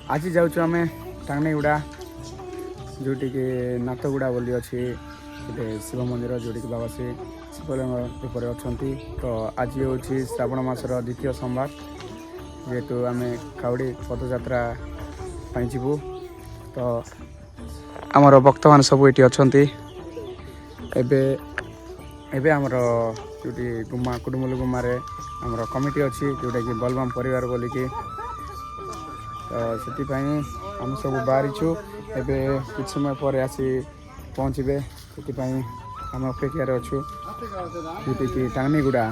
आज जाऊँ आम टांगनीगुड़ा जोटिकी नाथगुड़ा बोली अच्छी शिव मंदिर जोटिकी बाबा श्री शिवलिंग उपर अच्छा। तो आज हूँ श्रावण मासर द्वितीय सोमवार जेहेतु आम काउड़ी पदयात्रा जीवु। तो आमर भक्त मान सब ये अच्छा एबे आमर जोटी गुमा कुडुमुल गुमारे आमर कमिटी अच्छी जोटा कि बलवाम परिवार बोलिकी। तो से आम सब बाहरीचु एबे किछ समय पर आसी पहुँचे से आम अपेक्षार अच्छु जोटी कि टांगनीगुड़ा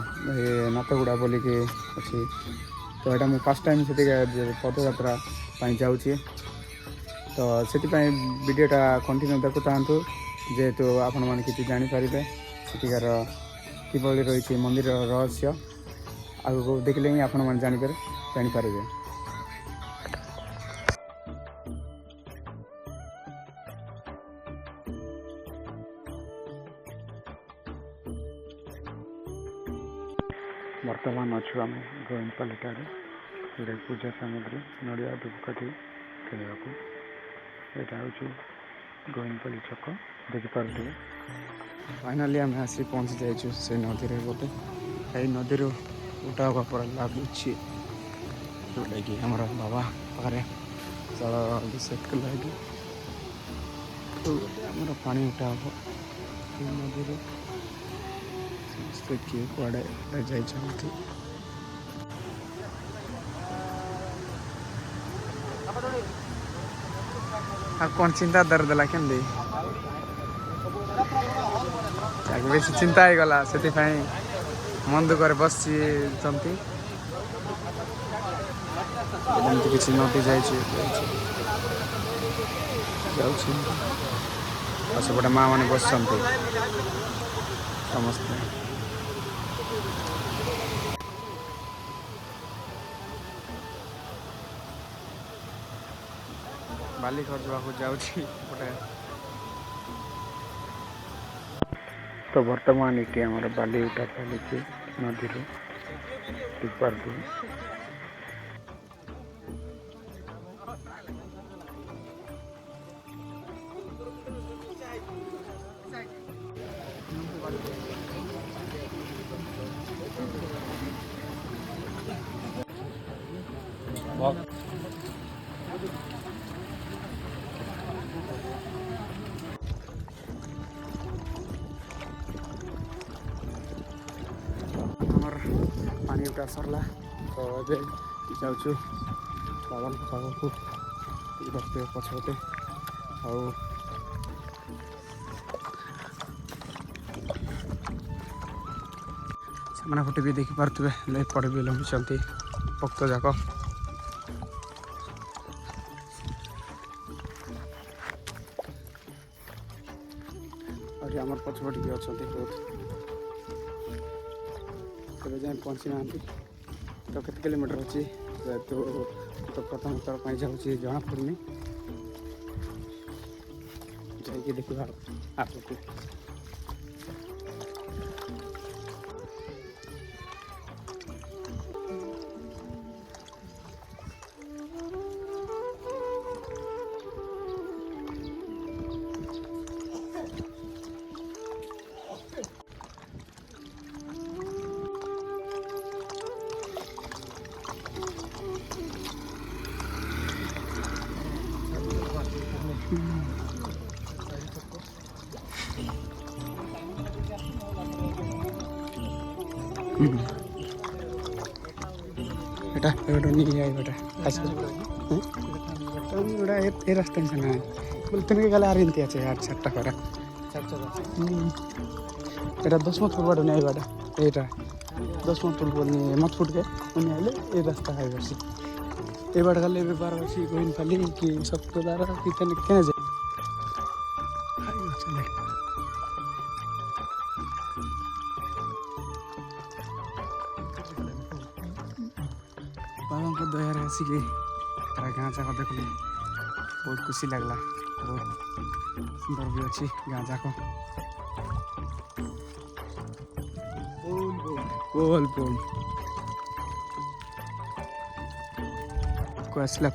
नाथगुड़ा बोलिकी अच्छी। तो यहाँ मुझे फर्स्ट टाइम से पदयात्रा जाऊँगी। तो से वीडियोटा कंटिन्यू देखु था जेहेतु आपण मैंने किसी जानीपर सेठिकार किभली रही मंदिर रहस्य आगू देखले ही आपण मैंने जानीपारे। बर्तमान अच्छु आम गोविंदपाली ठारे जोटा पूजा सामग्री नड़िया धूपकाठी खेलवा यहाँ हूँ गोविंदपाली छक देखिपे। फाइनाली आम आसी पहुँची जाइए से नदी में गोटे यही नदी उठा पर लगुच जोटा कि आम बाबा पाखे जल अभिषेक लगे आम पा उठा हम नदी समस्ते किए कड़े जाती। कौन चिंता दर्द देला के बेस चिंता हो गला से मन दुख बस किसी नदी जापटे माँ मैंने बस समस्ते बाली घर जाऊँगी। तो वर्तमान ये आम बाली उठा चली नदी टिपार पानी उठा सरला। तो ये जाऊँ बाबा पाखक देखते पछपटे आटे भी देखिपे एपटे भी लंबी भक्त जाक। और आम पछपटे भी अच्छा बहुत तब जाए पहुँची ना। तो केत किलोमीटर अच्छी तो प्रथम थर पर जाऊँगी जना पड़नी जाइए देखा आगे। बेटा बेटा नहीं आई बेटा ऐसा बेटा ये रास्ते से ना बोले तुम गला आ रही अच्छे यार छट्टा करा बेटा 10 मत फुट बाटो नहीं बेटा एटा 10 मत फुट बोलनी मत फुट के उन्हें आले ये रास्ता है बस ये बार गले पे बार बसी गोविंदपाली कि सब तो दारा कितने क्या जाए बाबा को दयार आसिक गाँ जाक देखली बहुत खुशी लगला। बहुत सुंदर भी अच्छी गाँ जाक बोल बोल। को आसला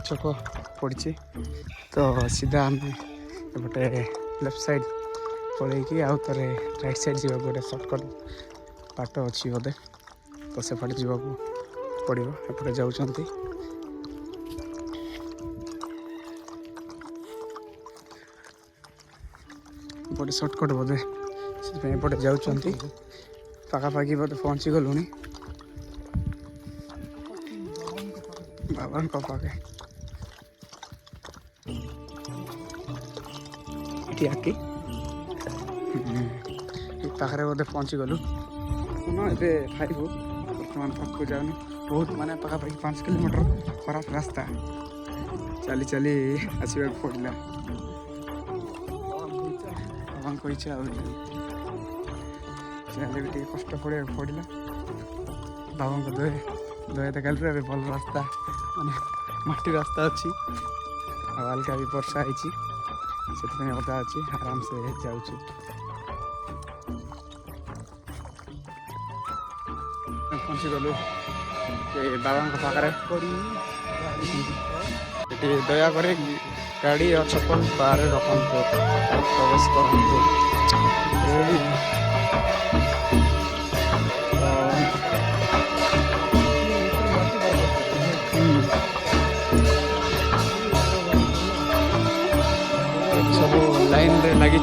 छक पड़ी तो सीधा आम एपटे लेफ्ट साइड पलैकी आउ थे राइट साइड जा गोटे सर्टकट बाट अच्छी बोधे तो से पटे जावाक पड़ो एपटे जाऊँच गोटे सर्टकट बोधे से एपटे जाऊँच पाखापाखि बोधे पहुँची गलु बाबा पाखे आके पाखे बोधे पहुँची गलु ए खाइबू बर्तमान पाखक जाऊन बहुत माने पाखापाखि 5 किलोमीटर खराब रास्ता चली चली आसवा पड़ा बाबा को इच्छा चले भी कष्ट पड़ा पड़ा बाबा को दया देखा भल रास्ता माने माटी रास्ता अच्छी हल्का भी वर्षा होती अदा अच्छी आराम से जाऊँगी पहुँची गलु बाबा पाखे दया कर गाड़ी और चप्पल बाहर रखु प्रवेश करूँ सब लाइन रे लगी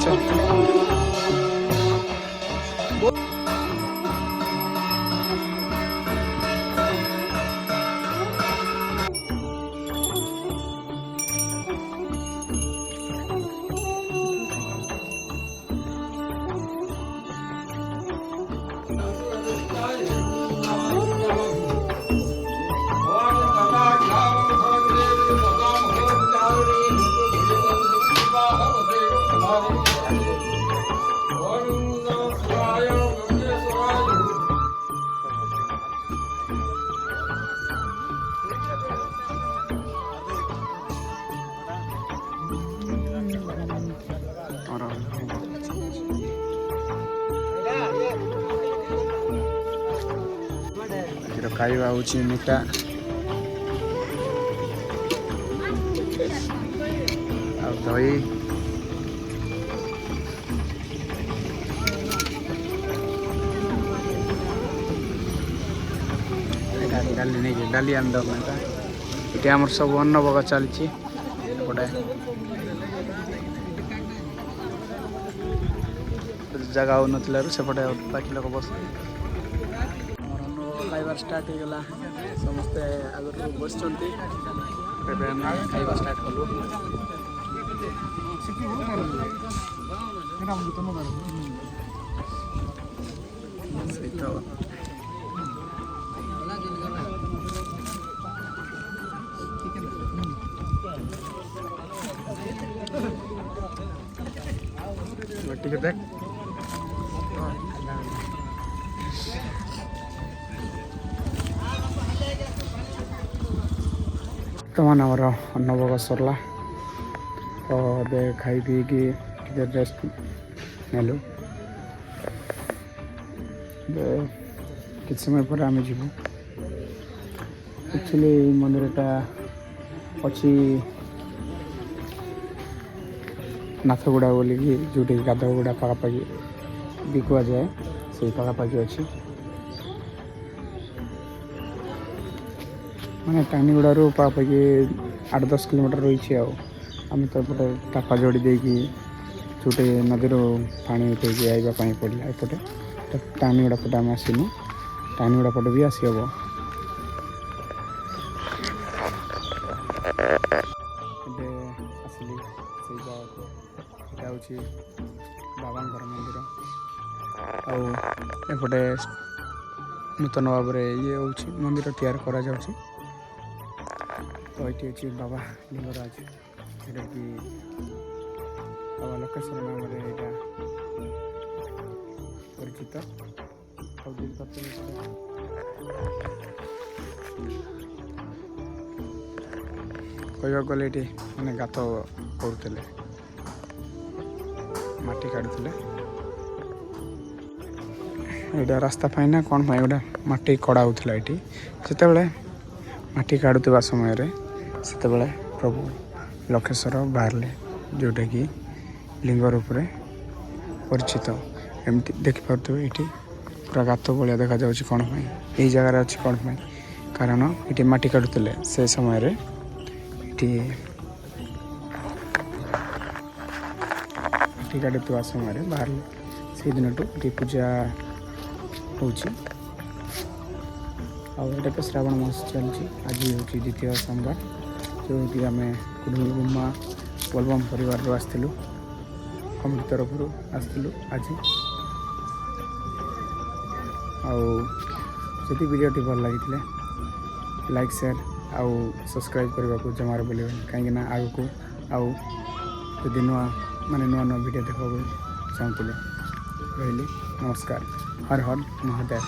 खाଇବା हूँ मिठा आ दही डाली नहीं डाली आनदम ये आम सब अन्न भोग चलती गोटे जगह हो नापटे बाकी लोग बस खाइबार स्टार्ट हो गला समस्ते आगे बस खाइबा स्टार्ट कलु ठीक देख बर्तमान आमर अन्नभोग सरला तो ए खाई पीकि रेस्ट नेलु किछ समय पर आम जीवु एक्चुअली मंदिरटा अच्छी नाथगुड़ा बोलिक जो गाधगुड़ा पाखापाखि भी कह जाए से पाखापाखि अच्छी मैंने टाणीगुड़ू पाखापाखि 8-10 किलोमीटर रही आम तो एपटे टापा जोड़ी देकी जोटे नदी पानी उठे आवाई पड़ा एपटे टाणीगुड़ा पटे आम आसनु टाणीगुड़ा पटे भी आसी हम आसली से हूँ बाबा मंदिर आउटे नूतन भाव ये हूँ मंदिर तैयार करा जाउछि तो ये अच्छी बाबा लिंगराज जोटा कि बाबा लोकेश्वर नाम यहाँ परिचित कहवा गले ये मैंने गात करुले माटी काटुले यहाँ रास्ता पाइना कौन गोटे माटी कड़ा होता ये जिते माटी काटुवा समय ସେତେବେଳେ ପ୍ରଭୁ ଲକ୍ଷେଶ୍ୱର ବାହାରିଲେ, ଯେଉଁଟାକି ଲିଙ୍ଗ ରୂପରେ ପରିଚିତ। ଏମିତି ଦେଖିପାରୁଥିବେ ଏଇଠି ପୁରା ଗାତ ଭଳିଆ ଦେଖାଯାଉଛି। କ'ଣ ପାଇଁ ଏଇ ଜାଗାରେ ଅଛି? କ'ଣ ପାଇଁ? କାରଣ ଏଠି ମାଟି କାଟୁଥିଲେ ସେ ସମୟରେ। ଏଠି ମାଟି କାଟୁଥିବା ସମୟରେ ବାହାରିଲେ, ସେଇଦିନଠୁ ଏଠି ପୂଜା ହେଉଛି। ଆଉ ଏଇଟା ତ ଶ୍ରାବଣ ମାସ ଚାଲିଛି। ଆଜି ହେଉଛି ଦ୍ୱିତୀୟ ସୋମବାର, ଯେଉଁଠି ଆମେ କୁଡ଼ୁମୁଲ ଗୁମା ବୋଲବମ୍ ପରିବାରରୁ ଆସିଥିଲୁ, କମିଟି ତରଫରୁ ଆସିଥିଲୁ ଆଜି। ଆଉ ଯଦି ଭିଡ଼ିଓଟି ଭଲ ଲାଗିଥିଲେ ଲାଇକ୍, ସେୟାର ଆଉ ସବସ୍କ୍ରାଇବ୍ କରିବାକୁ ଜମାରୁ ଭୁଲିବେନି, କାହିଁକିନା ଆଗକୁ ଆଉ ଯଦି ନୂଆ ନୂଆ ଭିଡ଼ିଓ ଦେଖିବାକୁ ଚାହୁଁଥିଲେ। ରହିଲି, ନମସ୍କାର। ହର ହର ମହାଦେବ।